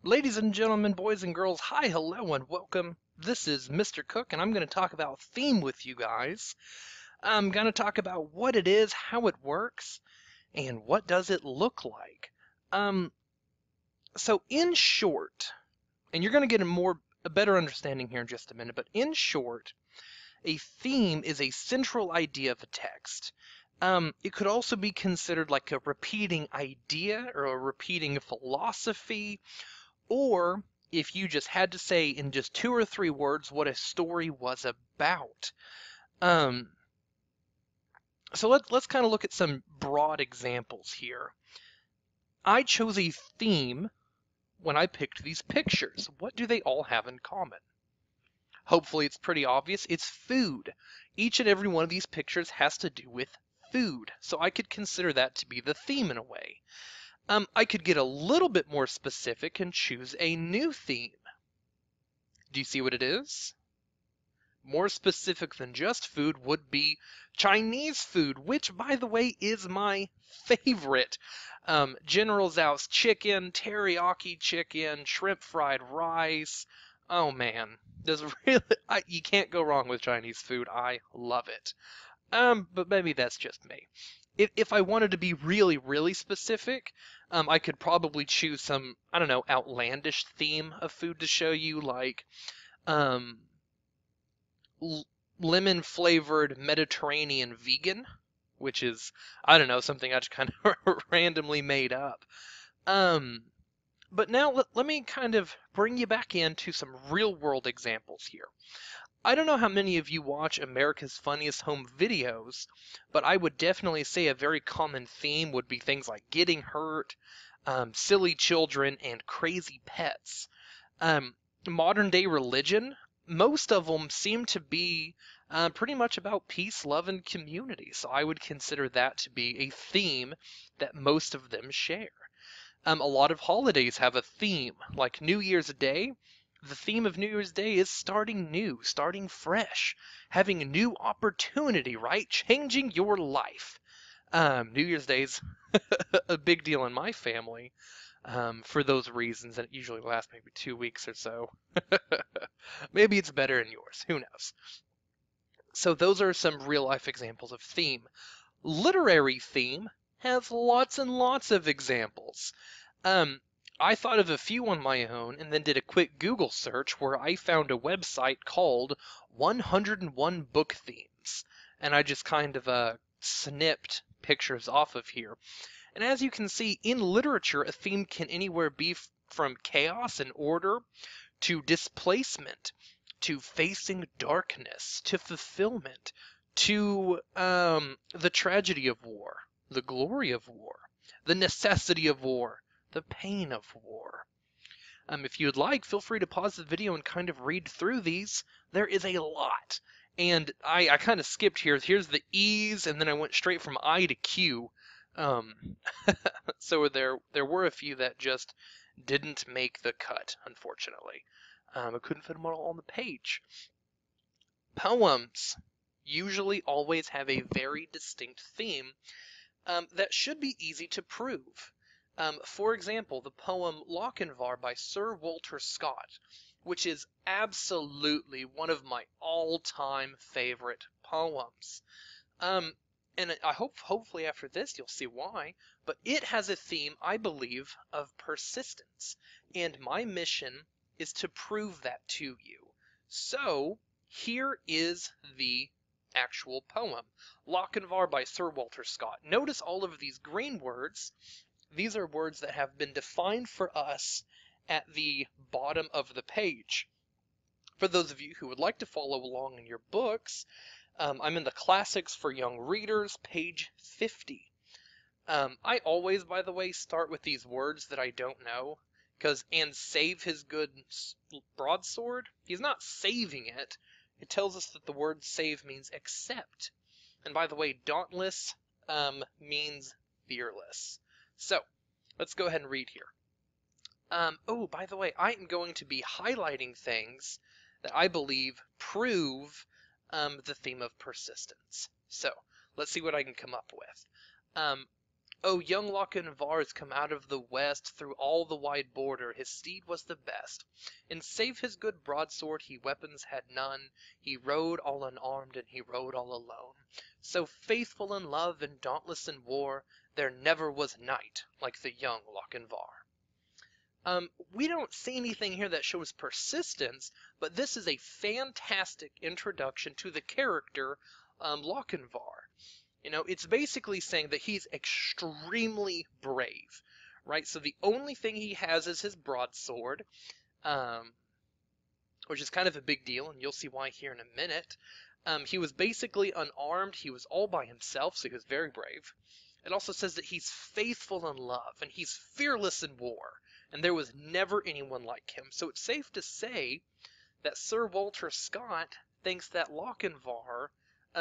Ladies and gentlemen, boys and girls, hi, hello, and welcome. This is Mr. Cook, and I'm going to talk about theme with you guys. I'm going to talk about what it is, how it works, and what does it look like. Um, so in short, and you're going to get a better understanding here in just a minute, but in short, a theme is a central idea of a text. It could also be considered like a repeating idea or a repeating philosophy, or if you just had to say in just 2 or 3 words what a story was about. Um, so let's kind of look at some broad examples here. I chose a theme when I picked these pictures. What do they all have in common? Hopefully it's pretty obvious. It's food. Each and every one of these pictures has to do with food. So I could consider that to be the theme in a way. I could get a little bit more specific and choose a new theme. Do you see what it is? More specific than just food would be Chinese food, which, by the way, is my favorite. General Tso's chicken, teriyaki chicken, shrimp fried rice. Oh man, there's really you can't go wrong with Chinese food. I love it. But maybe that's just me. If I wanted to be really, really specific, I could probably choose some, I don't know, outlandish theme of food to show you, like um, lemon flavored Mediterranean vegan, which is, I don't know, something I just kind of randomly made up. Um, but now let me kind of bring you back into some real world examples here. I don't know how many of you watch America's Funniest Home Videos, but I would definitely say a very common theme would be things like getting hurt, silly children, and crazy pets. Um, Modern day religion, most of them seem to be pretty much about peace, love, and community. So I would consider that to be a theme that most of them share. A lot of holidays have a theme, like New Year's Day. The theme of New Year's Day is starting new, starting fresh, having a new opportunity, right? Changing your life. New Year's Day's a big deal in my family for those reasons, and it usually lasts maybe 2 weeks or so. Maybe it's better in yours. Who knows? So those are some real life examples of theme. Literary theme has lots and lots of examples. Um, I thought of a few on my own and then did a quick Google search where I found a website called 101 Book Themes. And I just kind of snipped pictures off of here. And as you can see, in literature, a theme can anywhere be from chaos and order to displacement, to facing darkness, to fulfillment, to the tragedy of war, the glory of war, the necessity of war, the pain of war. If you'd like, feel free to pause the video and kind of read through these. There is a lot. And I kind of skipped here. Here's the E's, and then I went straight from I to Q. Um, so there were a few that just didn't make the cut, unfortunately. I couldn't fit them all on the page. Poems usually always have a very distinct theme that should be easy to prove. For example, the poem Lochinvar by Sir Walter Scott, which is absolutely one of my all-time favorite poems. And I hopefully after this you'll see why, but it has a theme, I believe, of persistence, and my mission is to prove that to you. So here is the actual poem, Lochinvar by Sir Walter Scott. Notice all of these green words. These are words that have been defined for us at the bottom of the page. For those of you who would like to follow along in your books, I'm in the Classics for Young Readers, page 50. I always, by the way, start with these words that I don't know, because and save his good broadsword, he's not saving it. It tells us that the word save means accept. And by the way, dauntless means fearless. So, let's go ahead and read here. Oh, by the way, I am going to be highlighting things that I believe prove the theme of persistence. So let's see what I can come up with. Oh, young Lochinvar's come out of the west, through all the wide border his steed was the best, and save his good broadsword he weapons had none, he rode all unarmed and he rode all alone. So faithful in love and dauntless in war, there never was knight like the young Lochinvar. We don't see anything here that shows persistence, but this is a fantastic introduction to the character Lochinvar. You know, it's basically saying that he's extremely brave, right? So the only thing he has is his broadsword, um, which is kind of a big deal, and you'll see why here in a minute. He was basically unarmed. He was all by himself, so he was very brave. It also says that he's faithful in love, and he's fearless in war, and there was never anyone like him. So it's safe to say that Sir Walter Scott thinks that Lochinvar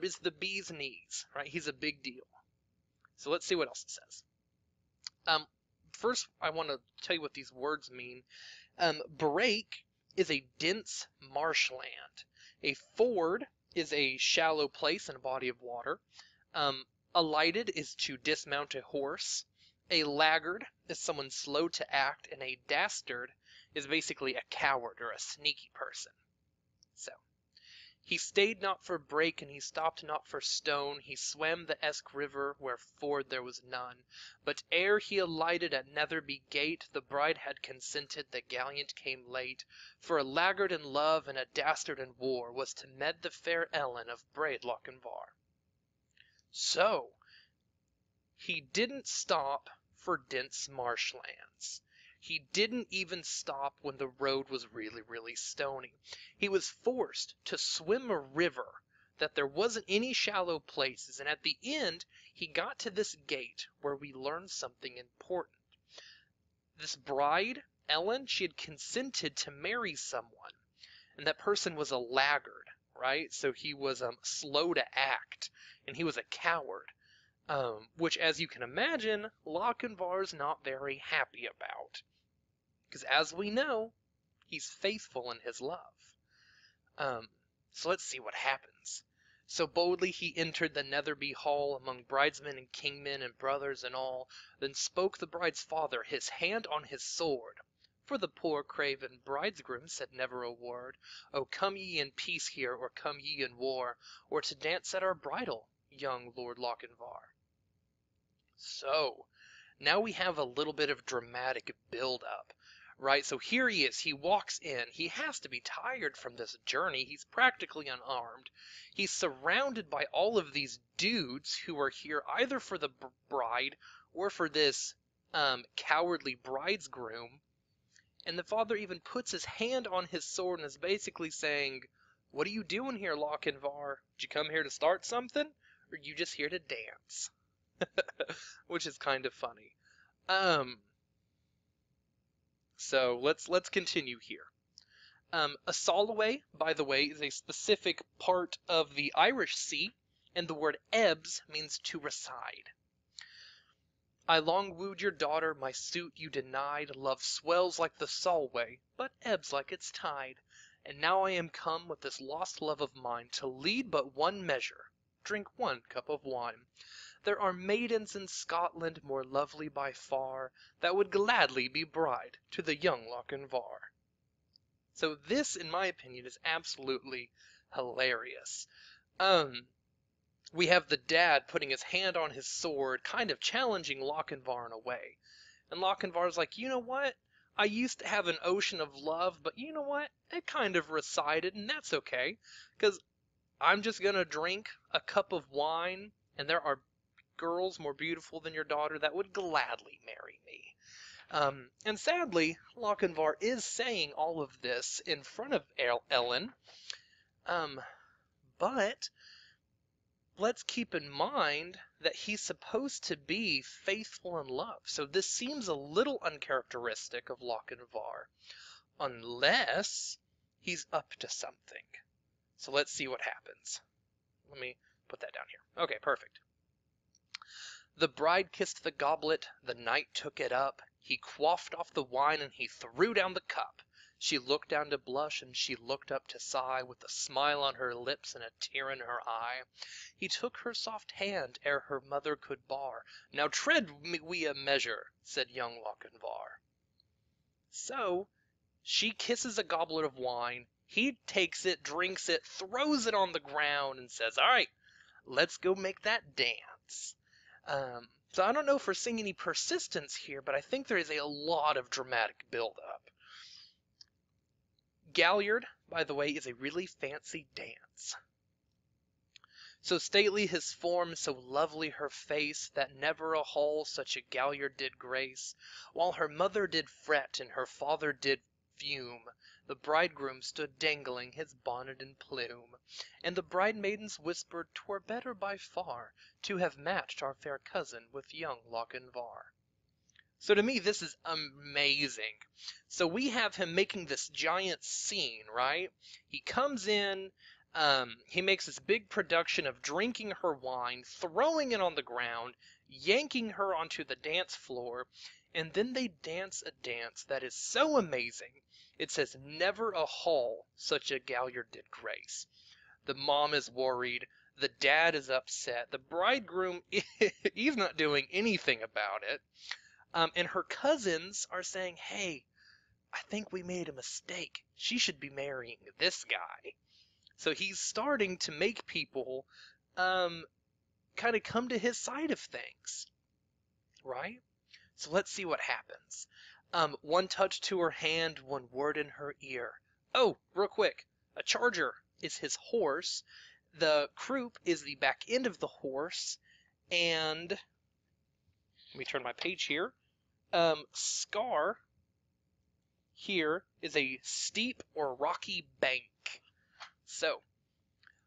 is the bee's knees, right? He's a big deal. So let's see what else it says. First, I want to tell you what these words mean. Brake is a dense marshland. A ford is a shallow place in a body of water. Alighted is to dismount a horse. A laggard is someone slow to act, and a dastard is basically a coward or a sneaky person. So, he stayed not for brake, and he stopped not for stone. He swam the Esk River, where ford there was none. But ere he alighted at Netherby gate, the bride had consented, the gallant came late. For a laggard in love and a dastard in war was to med the fair Ellen of Braid Lochinvar. So, he didn't stop for dense marshlands. He didn't even stop when the road was really, really stony. He was forced to swim a river that there wasn't any shallow places, and at the end, he got to this gate where we learn something important. This bride, Ellen, she had consented to marry someone, and that person was a laggard, right? So he was slow to act, and he was a coward. Which, as you can imagine, Lochinvar's not very happy about. Because as we know, he's faithful in his love. So let's see what happens. So boldly he entered the Netherby hall among bridesmen and kingmen and brothers and all. Then spoke the bride's father, his hand on his sword. For the poor craven bridegroom said never a word. Oh, come ye in peace here, or come ye in war, or to dance at our bridal, young Lord Lochinvar. So, now we have a little bit of dramatic build-up, right? So here he is. He walks in. He has to be tired from this journey. He's practically unarmed. He's surrounded by all of these dudes who are here either for the bride or for this cowardly bridegroom. And the father even puts his hand on his sword and is basically saying, "What are you doing here, Lochinvar? Did you come here to start something? Or are you just here to dance?" Which is kind of funny. So let's continue here. A Solway, by the way, is a specific part of the Irish Sea, and the word ebbs means to reside. I long wooed your daughter, my suit you denied. Love swells like the Solway, but ebbs like its tide. And now I am come with this lost love of mine to lead but one measure, drink one cup of wine. There are maidens in Scotland more lovely by far, that would gladly be bride to the young Lochinvar. So this, in my opinion, is absolutely hilarious. We have the dad putting his hand on his sword, kind of challenging Lochinvar in a way. And Lochinvar's like, you know what? I used to have an ocean of love, but you know what? It kind of receded, and that's okay. Because I'm just going to drink a cup of wine, and there are girls more beautiful than your daughter that would gladly marry me. And sadly, Lochinvar is saying all of this in front of Ellen. But let's keep in mind that he's supposed to be faithful in love. So this seems a little uncharacteristic of Lochinvar, unless he's up to something. So let's see what happens. Let me put that down here. Okay, perfect. The bride kissed the goblet, the knight took it up, he quaffed off the wine and he threw down the cup. She looked down to blush, and she looked up to sigh, with a smile on her lips and a tear in her eye. He took her soft hand ere her mother could bar. "Now tread we a measure," said young Lochinvar. So she kisses a goblet of wine. He takes it, drinks it, throws it on the ground, and says, "All right, let's go make that dance." So I don't know if we're seeing any persistence here, but I think there is a lot of dramatic buildup. Galliard, by the way, is a really fancy dance. So stately his form, so lovely her face, that never a hall such a Galliard did grace. While her mother did fret, and her father did fume, the bridegroom stood dangling his bonnet and plume, and the bridemaidens whispered 'twere better by far to have matched our fair cousin with young Lochinvar. So to me, this is amazing. So we have him making this giant scene, right? He comes in, he makes this big production of drinking her wine, throwing it on the ground, yanking her onto the dance floor, and then they dance a dance that is so amazing. It says, "Never a hall such a Galliard did grace." The mom is worried. The dad is upset. The bridegroom, he's not doing anything about it. And her cousins are saying, "Hey, I think we made a mistake. She should be marrying this guy." So he's starting to make people kind of come to his side of things, right? So let's see what happens. One touch to her hand, one word in her ear. Oh, real quick, a charger is his horse. The croup is the back end of the horse. And let me turn my page here. Scar here is a steep or rocky bank. So,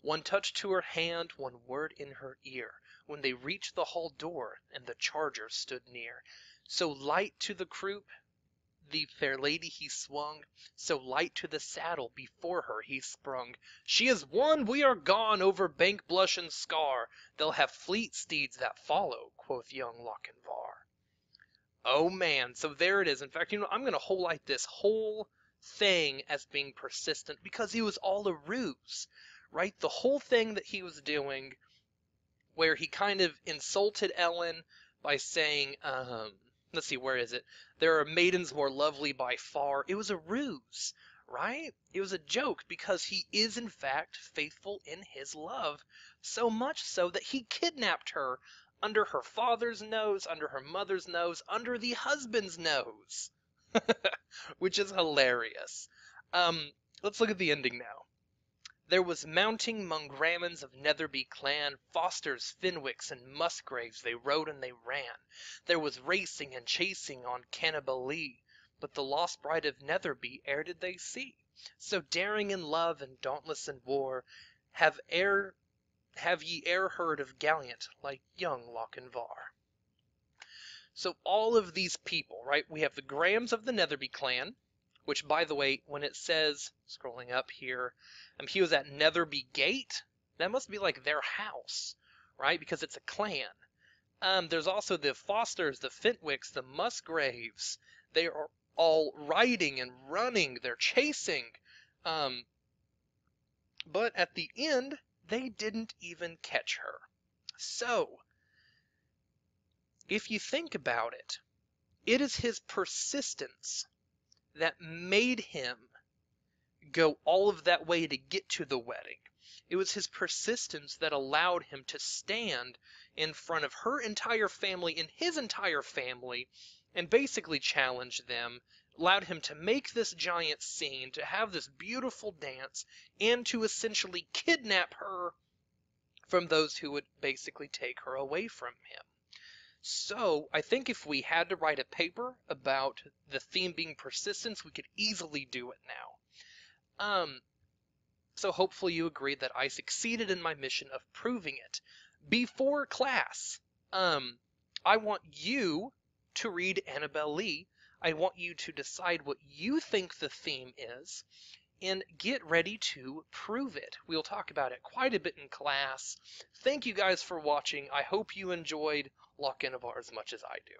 one touch to her hand, one word in her ear, when they reached the hall door, and the charger stood near. So light to the croup the fair lady he swung, so light to the saddle before her he sprung. "She is won, we are gone, over bank, blush, and scar. They'll have fleet steeds that follow," quoth young Lochinvar. Oh man, so there it is. In fact, I'm going to highlight this whole thing as being persistent because it was all a ruse, right? The whole thing that he was doing where he kind of insulted Ellen by saying, let's see, where is it? "There are maidens more lovely by far." It was a ruse, right? It was a joke because he is in fact faithful in his love, so much so that he kidnapped her under her father's nose, under her mother's nose, under the husband's nose, which is hilarious. Let's look at the ending now. "There was mounting 'mong Grammons of Netherby clan, Fosters, Fenwicks, and Musgraves, they rode and they ran. There was racing and chasing on Cannobally, but the lost bride of Netherby ere did they see. So daring in love and dauntless in war, have ye e'er heard of gallant like young Lochinvar?" So all of these people, right? We have the Grahams of the Netherby clan, which, by the way, when it says, scrolling up here, he was at Netherby Gate, that must be like their house, right? Because it's a clan. There's also the Fosters, the Fenwicks, the Musgraves. They are all riding and running. They're chasing. But at the end, they didn't even catch her. So, if you think about it, it is his persistence that made him go all of that way to get to the wedding. It was his persistence that allowed him to stand in front of her entire family and his entire family and basically challenge them, allowed him to make this giant scene, to have this beautiful dance, and to essentially kidnap her from those who would basically take her away from him. So, I think if we had to write a paper about the theme being persistence, we could easily do it now. So hopefully you agree that I succeeded in my mission of proving it. Before class, I want you to read Annabel Lee. I want you to decide what you think the theme is and get ready to prove it. We'll talk about it quite a bit in class. Thank you guys for watching. I hope you enjoyed Lochinvar as much as I do.